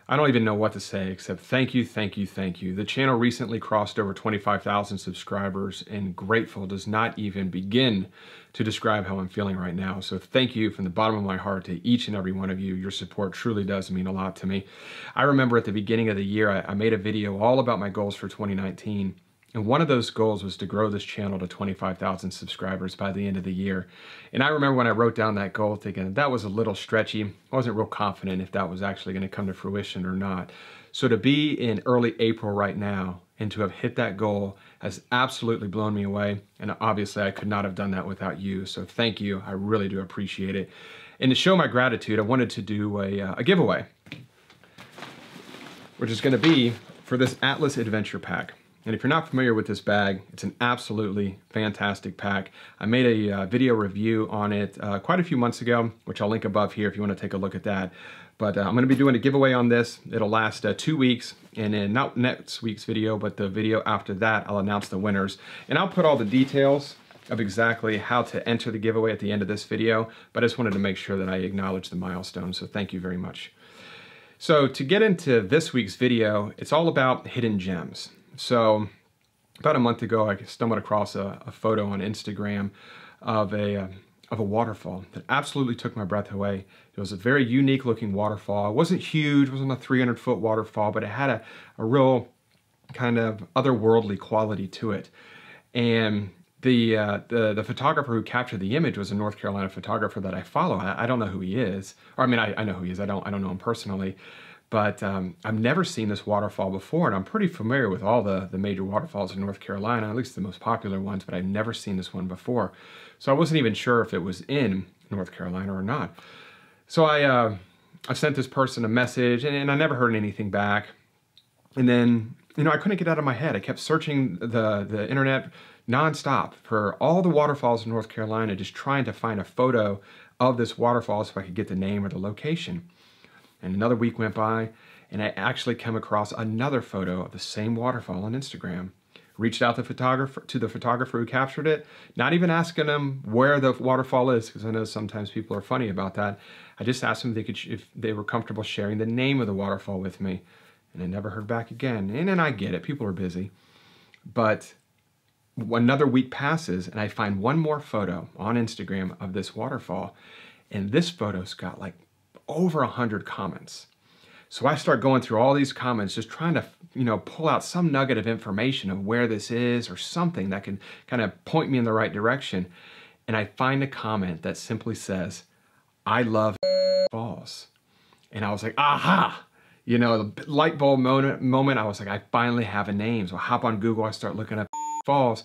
I don't even know what to say except thank you, thank you, thank you. The channel recently crossed over 25,000 subscribers, and grateful does not even begin to describe how I'm feeling right now. So thank you from the bottom of my heart to each and every one of you. Your support truly does mean a lot to me. I remember at the beginning of the year, I made a video all about my goals for 2019. And one of those goals was to grow this channel to 25,000 subscribers by the end of the year. And I remember when I wrote down that goal thinking that was a little stretchy. I wasn't real confident if that was actually going to come to fruition or not. So to be in early April right now and to have hit that goal has absolutely blown me away. And obviously I could not have done that without you. So thank you. I really do appreciate it. And to show my gratitude, I wanted to do a giveaway, which is going to be for this Atlas Adventure Pack. And if you're not familiar with this bag, it's an absolutely fantastic pack. I made a video review on it quite a few months ago, which I'll link above here if you want to take a look at that. But I'm going to be doing a giveaway on this. It'll last 2 weeks, and then not next week's video, but the video after that, I'll announce the winners. And I'll put all the details of exactly how to enter the giveaway at the end of this video, but I just wanted to make sure that I acknowledge the milestone, so thank you very much. So to get into this week's video, it's all about hidden gems. So about a month ago, I stumbled across a photo on Instagram of a waterfall that absolutely took my breath away. It was a very unique looking waterfall. It wasn't huge, it wasn't a 300-foot waterfall, but it had a real kind of otherworldly quality to it. And the photographer who captured the image was a North Carolina photographer that I follow. I don't know who he is, or I mean, I know who he is. I don't know him personally. But I've never seen this waterfall before, and I'm pretty familiar with all the major waterfalls in North Carolina, at least the most popular ones, but I've never seen this one before. So I wasn't even sure if it was in North Carolina or not. So I sent this person a message, and I never heard anything back. And then, you know, I couldn't get out of my head. I kept searching the internet nonstop for all the waterfalls in North Carolina, just trying to find a photo of this waterfall so I could get the name or the location. And another week went by, and I actually came across another photo of the same waterfall on Instagram. Reached out to the photographer who captured it, not even asking him where the waterfall is, because I know sometimes people are funny about that. I just asked them if they were comfortable sharing the name of the waterfall with me, and I never heard back again. And I get it, people are busy. But another week passes, and I find one more photo on Instagram of this waterfall, and this photo's got like over 100 comments. So I start going through all these comments, just trying to, you know, pull out some nugget of information of where this is or something that can kind of point me in the right direction. And I find a comment that simply says, "I love falls." And I was like, aha! You know, the light bulb moment, I was like, I finally have a name. So I hop on Google, I start looking up falls,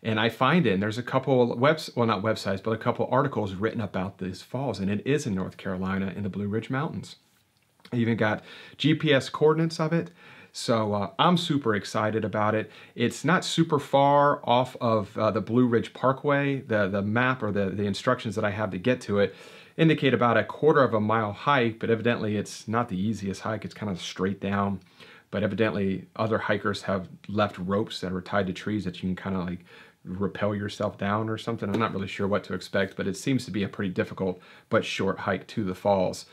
and I find it, and there's a couple well, not websites, but a couple articles written about these falls, and it is in North Carolina in the Blue Ridge Mountains. I even got GPS coordinates of it, so I'm super excited about it. It's not super far off of the Blue Ridge Parkway. The map or the instructions that I have to get to it indicate about a 1/4 mile hike, but evidently it's not the easiest hike. It's kind of straight down, but evidently other hikers have left ropes that are tied to trees that you can kind of like rappel yourself down or something. I'm not really sure what to expect, but it seems to be a pretty difficult but short hike to the falls.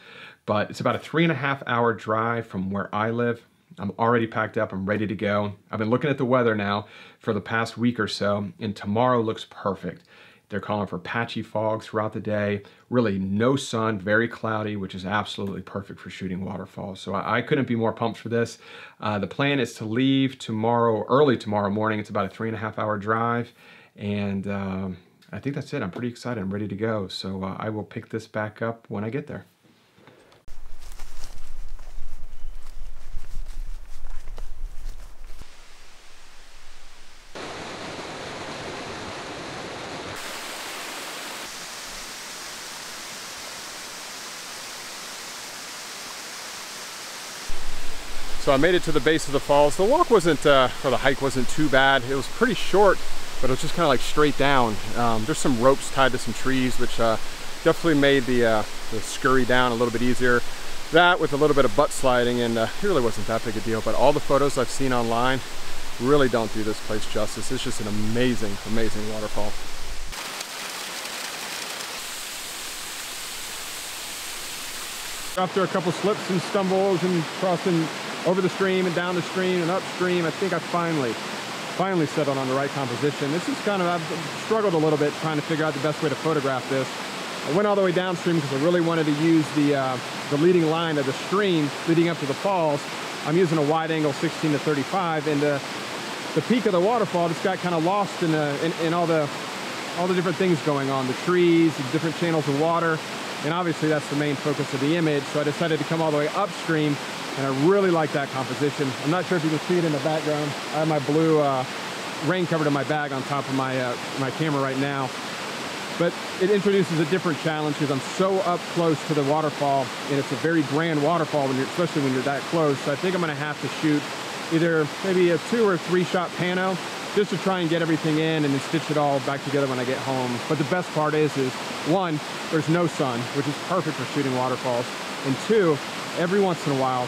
But it's about a 3.5-hour drive from where I live. I'm already packed up, I'm ready to go. I've been looking at the weather now for the past week or so, and tomorrow looks perfect. They're calling for patchy fog throughout the day, really no sun, very cloudy, which is absolutely perfect for shooting waterfalls. So I couldn't be more pumped for this. The plan is to leave tomorrow, early tomorrow morning. It's about a 3.5-hour drive, and I think that's it. I'm pretty excited, I'm ready to go. So I will pick this back up when I get there. So I made it to the base of the falls. The walk wasn't, or the hike wasn't too bad. It was pretty short, but it was just kind of like straight down. There's some ropes tied to some trees, which definitely made the scurry down a little bit easier. That with a little bit of butt sliding, and it really wasn't that big a deal. But all the photos I've seen online really don't do this place justice. It's just an amazing, amazing waterfall. . After a couple slips and stumbles and crossing over the stream and down the stream and upstream, I think I finally settled on the right composition. This is kind of, I've struggled a little bit trying to figure out the best way to photograph this. I went all the way downstream because I really wanted to use the leading line of the stream leading up to the falls. I'm using a wide angle 16 to 35, and the peak of the waterfall just got kind of lost in all the different things going on, the trees, the different channels of water, and obviously that's the main focus of the image. So I decided to come all the way upstream, and I really like that composition. I'm not sure if you can see it in the background. I have my blue rain cover to my bag on top of my camera right now. But it introduces a different challenge because I'm so up close to the waterfall, and it's a very grand waterfall, especially when you're that close. So I think I'm gonna have to shoot either maybe a 2 or 3 shot pano just to try and get everything in and then stitch it all back together when I get home. But the best part is one, there's no sun, which is perfect for shooting waterfalls. And 2, every once in a while,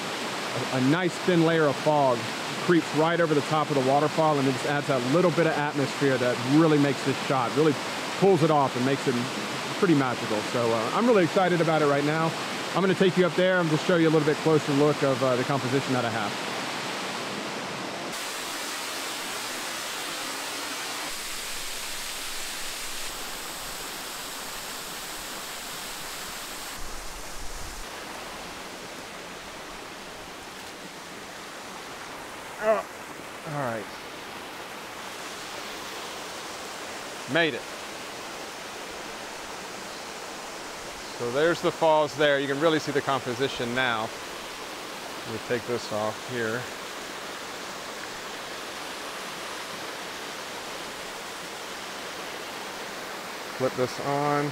a nice thin layer of fog creeps right over the top of the waterfall, and it just adds that little bit of atmosphere that really makes this shot, really pulls it off and makes it pretty magical. So I'm really excited about it right now. I'm going to take you up there and just show you a little bit closer look of the composition that I have. Oh, all right. Made it. So there's the falls there. You can really see the composition now. Let me take this off here. Flip this on.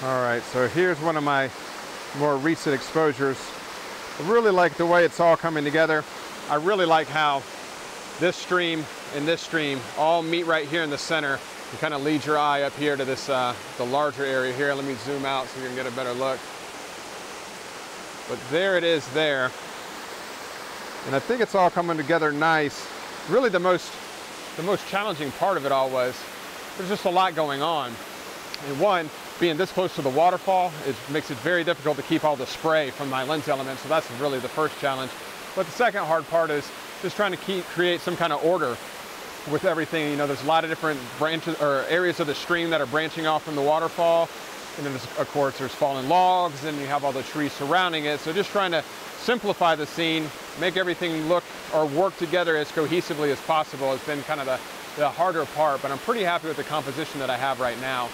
All right, so here's one of my more recent exposures. I really like the way it's all coming together. I really like how this stream and this stream all meet right here in the center. You kind of lead your eye up here to this, the larger area here. Let me zoom out so you can get a better look. But there it is there. And I think it's all coming together nice. Really the most challenging part of it all was there's just a lot going on. And one, being this close to the waterfall, it makes it very difficult to keep all the spray from my lens elements. So that's really the first challenge. But the second hard part is just trying to create some kind of order with everything. You know, there's a lot of different branches or areas of the stream that are branching off from the waterfall. And then of course there's fallen logs, and you have all the trees surrounding it. So just trying to simplify the scene, make everything look or work together as cohesively as possible has been kind of the harder part, but I'm pretty happy with the composition that I have right now.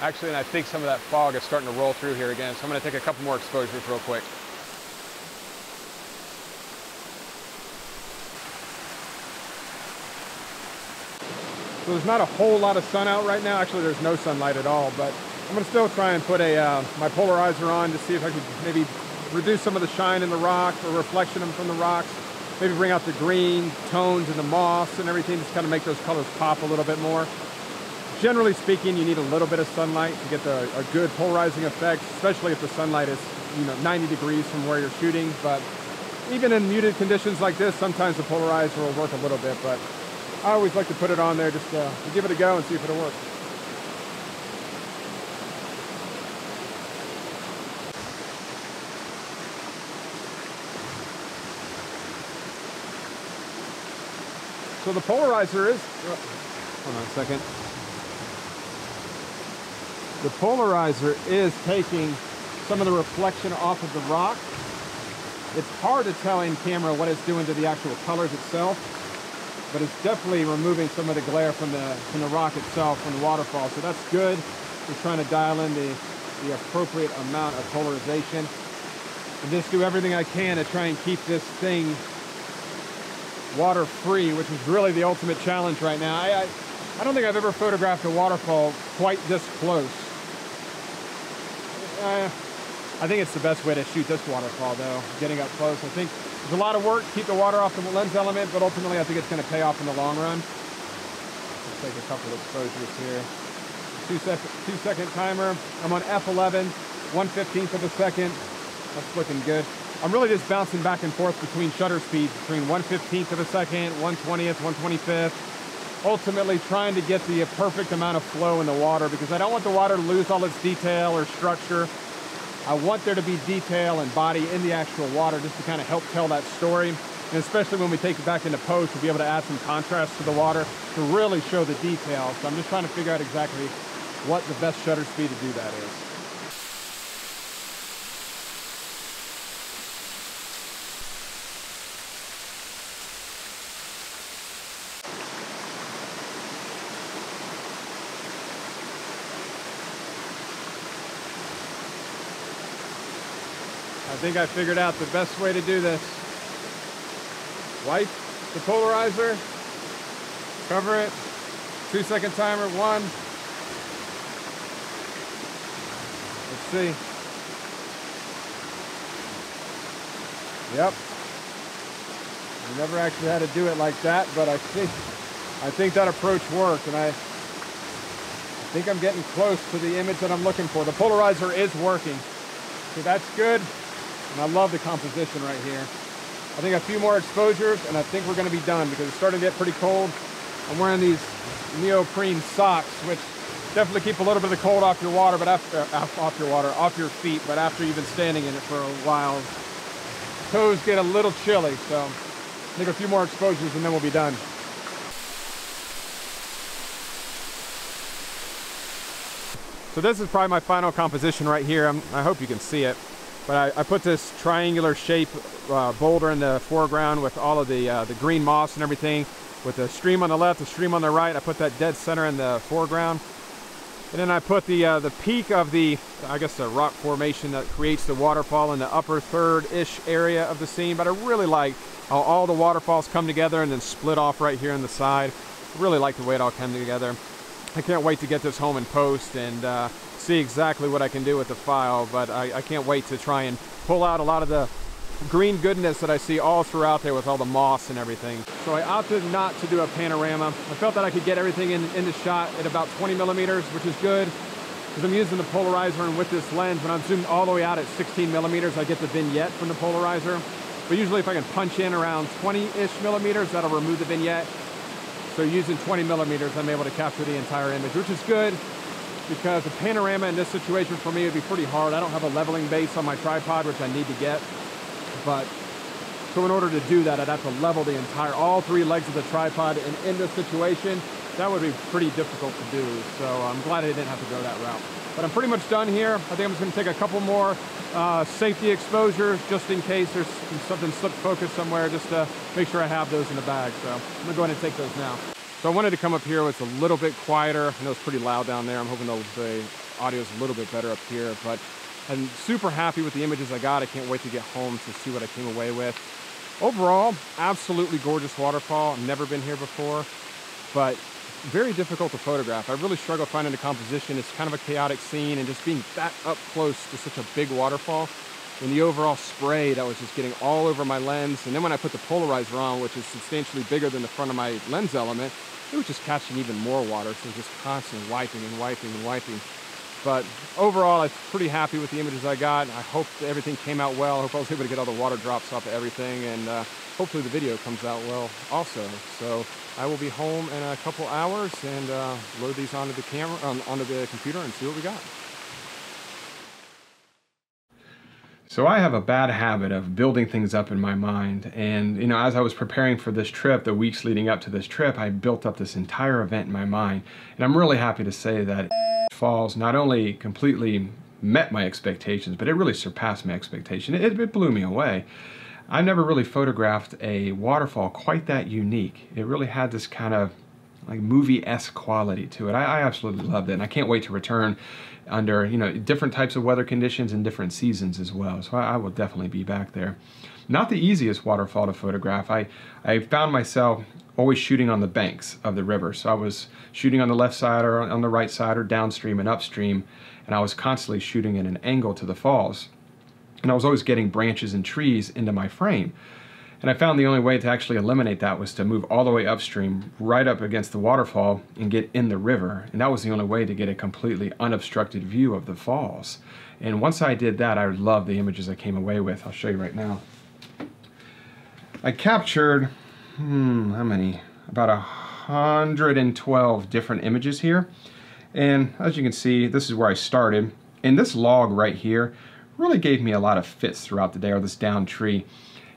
Actually, and I think some of that fog is starting to roll through here again, so I'm gonna take a couple more exposures real quick. So there's not a whole lot of sun out right now. Actually, there's no sunlight at all, but I'm gonna still try and put my polarizer on to see if I could maybe reduce some of the shine in the rock or reflection from the rocks. Maybe bring out the green tones and the moss and everything, just kind of make those colors pop a little bit more. Generally speaking, you need a little bit of sunlight to get a good polarizing effect, especially if the sunlight is 90 degrees from where you're shooting. But even in muted conditions like this, sometimes the polarizer will work a little bit, but I always like to put it on there just to give it a go and see if it'll work. So the polarizer is, hold on a second. The polarizer is taking some of the reflection off of the rock. It's hard to tell in camera what it's doing to the actual colors itself, but it's definitely removing some of the glare from the rock itself, from the waterfall. So that's good. We're trying to dial in the appropriate amount of polarization and just do everything I can to try and keep this thing water free, which is really the ultimate challenge right now. I don't think I've ever photographed a waterfall quite this close. I think it's the best way to shoot this waterfall though, getting up close. I think there's a lot of work to keep the water off the lens element, but ultimately I think it's going to pay off in the long run. Let's take a couple of exposures here. 2 second timer. I'm on F11, 1/15 of a second. That's looking good. I'm really just bouncing back and forth between shutter speeds, between 1/15 of a second, 1/20th, 1/25th. ultimately trying to get the perfect amount of flow in the water, because I don't want the water to lose all its detail or structure. I want there to be detail and body in the actual water just to kind of help tell that story. And especially when we take it back into post, we'll be able to add some contrast to the water to really show the detail. So I'm just trying to figure out exactly what the best shutter speed to do that is. I think I figured out the best way to do this. Wipe the polarizer, cover it, 2-second timer, 1. Let's see. Yep. I never actually had to do it like that, but I think that approach worked, and I think I'm getting close to the image that I'm looking for. The polarizer is working, so that's good. And I love the composition right here. I think a few more exposures and I think we're gonna be done, because it's starting to get pretty cold. I'm wearing these neoprene socks, which definitely keep a little bit of the cold off your water, but off your feet, but after you've been standing in it for a while, toes get a little chilly. So I think a few more exposures and then we'll be done. So this is probably my final composition right here. I hope you can see it. But I put this triangular shape boulder in the foreground with all of the green moss and everything, with the stream on the left, the stream on the right. I put that dead center in the foreground. And then I put the peak of the, I guess, the rock formation that creates the waterfall in the upper third-ish area of the scene. But I really like how all the waterfalls come together and then split off right here on the side. I really like the way it all came together. I can't wait to get this home in post and see exactly what I can do with the file, but I can't wait to try and pull out a lot of the green goodness that I see all throughout there with all the moss and everything. So I opted not to do a panorama. I felt that I could get everything in the shot at about 20 millimeters, which is good, because I'm using the polarizer, and with this lens, when I'm zoomed all the way out at 16 millimeters, I get the vignette from the polarizer. But usually if I can punch in around 20-ish millimeters, that'll remove the vignette. So using 20 millimeters, I'm able to capture the entire image, which is good, because a panorama in this situation for me would be pretty hard. I don't have a leveling base on my tripod, which I need to get. But so in order to do that, I'd have to level the all 3 legs of the tripod. And in this situation, that would be pretty difficult to do. So I'm glad I didn't have to go that route. But I'm pretty much done here. I think I'm just gonna take a couple more safety exposures just in case there's something slip focus somewhere, just to make sure I have those in the bag. So I'm gonna go ahead and take those now. So I wanted to come up here where it's a little bit quieter. I know it's pretty loud down there. I'm hoping the audio is a little bit better up here, but I'm super happy with the images I got. I can't wait to get home to see what I came away with. Overall, absolutely gorgeous waterfall. I've never been here before, but very difficult to photograph. I really struggle finding the composition. It's kind of a chaotic scene, and just being that up close to such a big waterfall, and the overall spray that was just getting all over my lens. And then when I put the polarizer on, which is substantially bigger than the front of my lens element, it was just catching even more water. So just constantly wiping and wiping and wiping. But overall, I'm pretty happy with the images I got. I hope everything came out well. I hope I was able to get all the water drops off of everything, and hopefully the video comes out well also. So I will be home in a couple hours and load these onto the camera, onto the computer, and see what we got. So I have a bad habit of building things up in my mind, and you know, as I was preparing for this trip, the weeks leading up to this trip, I built up this entire event in my mind, and I'm really happy to say that Falls not only completely met my expectations, but it really surpassed my expectation. It blew me away. I've never really photographed a waterfall quite that unique. It really had this kind of like movie-esque quality to it. I absolutely loved it, and I can't wait to return under, you know, different types of weather conditions and different seasons as well. So I will definitely be back there. Not the easiest waterfall to photograph. I found myself always shooting on the banks of the river. So I was shooting on the left side or on the right side or downstream and upstream, and I was constantly shooting at an angle to the falls. And I was always getting branches and trees into my frame. And I found the only way to actually eliminate that was to move all the way upstream, right up against the waterfall, and get in the river. And that was the only way to get a completely unobstructed view of the falls. And once I did that, I loved the images I came away with. I'll show you right now. I captured, how many? About 112 different images here. And as you can see, this is where I started. And this log right here really gave me a lot of fits throughout the day, or this down tree.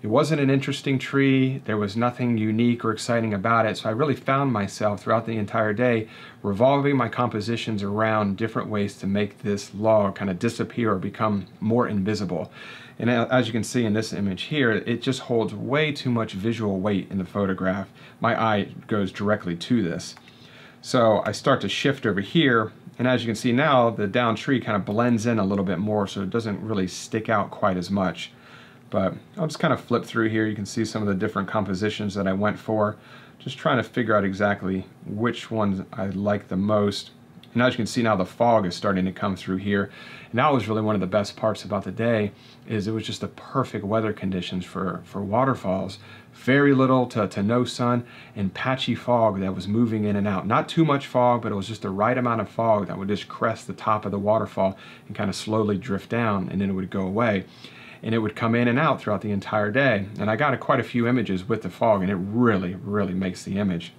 It wasn't an interesting tree, there was nothing unique or exciting about it, so I really found myself throughout the entire day revolving my compositions around different ways to make this log kind of disappear or become more invisible. And as you can see in this image here, it just holds way too much visual weight in the photograph. My eye goes directly to this. So I start to shift over here, and as you can see now, the down tree kind of blends in a little bit more, so it doesn't really stick out quite as much. But I'll just kind of flip through here. You can see some of the different compositions that I went for, just trying to figure out exactly which ones I like the most. And as you can see now, the fog is starting to come through here. And that was really one of the best parts about the day, is it was just the perfect weather conditions for waterfalls. Very little to no sun, and patchy fog that was moving in and out. Not too much fog, but it was just the right amount of fog that would just crest the top of the waterfall and kind of slowly drift down, and then it would go away. And it would come in and out throughout the entire day. And I got quite a few images with the fog, and it really, really makes the image.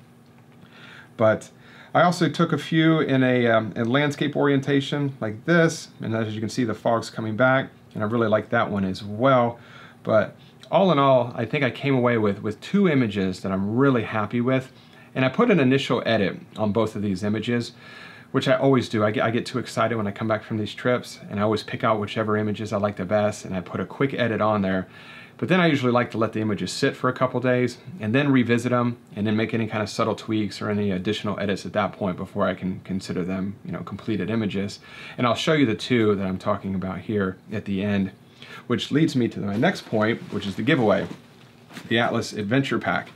But I also took a few in a landscape orientation like this, and as you can see, the fog's coming back, and I really like that one as well. But all in all, I think I came away with 2 images that I'm really happy with, and I put an initial edit on both of these images, which I always do. I get too excited when I come back from these trips, and I always pick out whichever images I like the best, and I put a quick edit on there. But then I usually like to let the images sit for a couple days, and then revisit them, and then make any kind of subtle tweaks or any additional edits at that point before I can consider them, you know, completed images. And I'll show you the 2 that I'm talking about here at the end, which leads me to my next point, which is the giveaway, the Atlas Adventure Pack.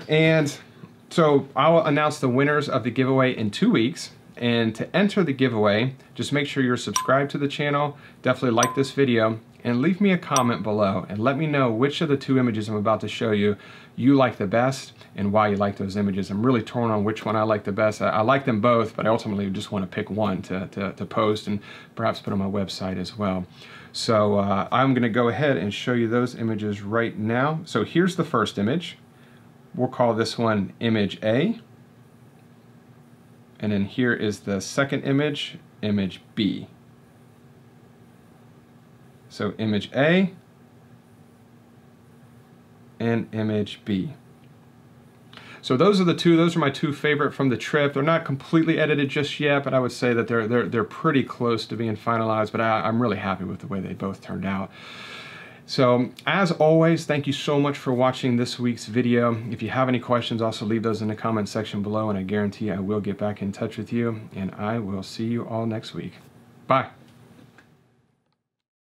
And so I'll announce the winners of the giveaway in 2 weeks. And to enter the giveaway, just make sure you're subscribed to the channel, definitely like this video, and leave me a comment below and let me know which of the 2 images I'm about to show you like the best and why you like those images. I'm really torn on which one I like the best. I like them both, but I ultimately just want to pick one to post and perhaps put on my website as well. So I'm going to go ahead and show you those images right now. So here's the first image. We'll call this one Image A. And then here is the second image, Image B. So Image A and Image B. So those are the 2. Those are my 2 favorite from the trip. They're not completely edited just yet, but I would say that they're pretty close to being finalized. But I'm really happy with the way they both turned out. So as always, thank you so much for watching this week's video. If you have any questions, also leave those in the comment section below, and I guarantee I will get back in touch with you, and I will see you all next week. Bye.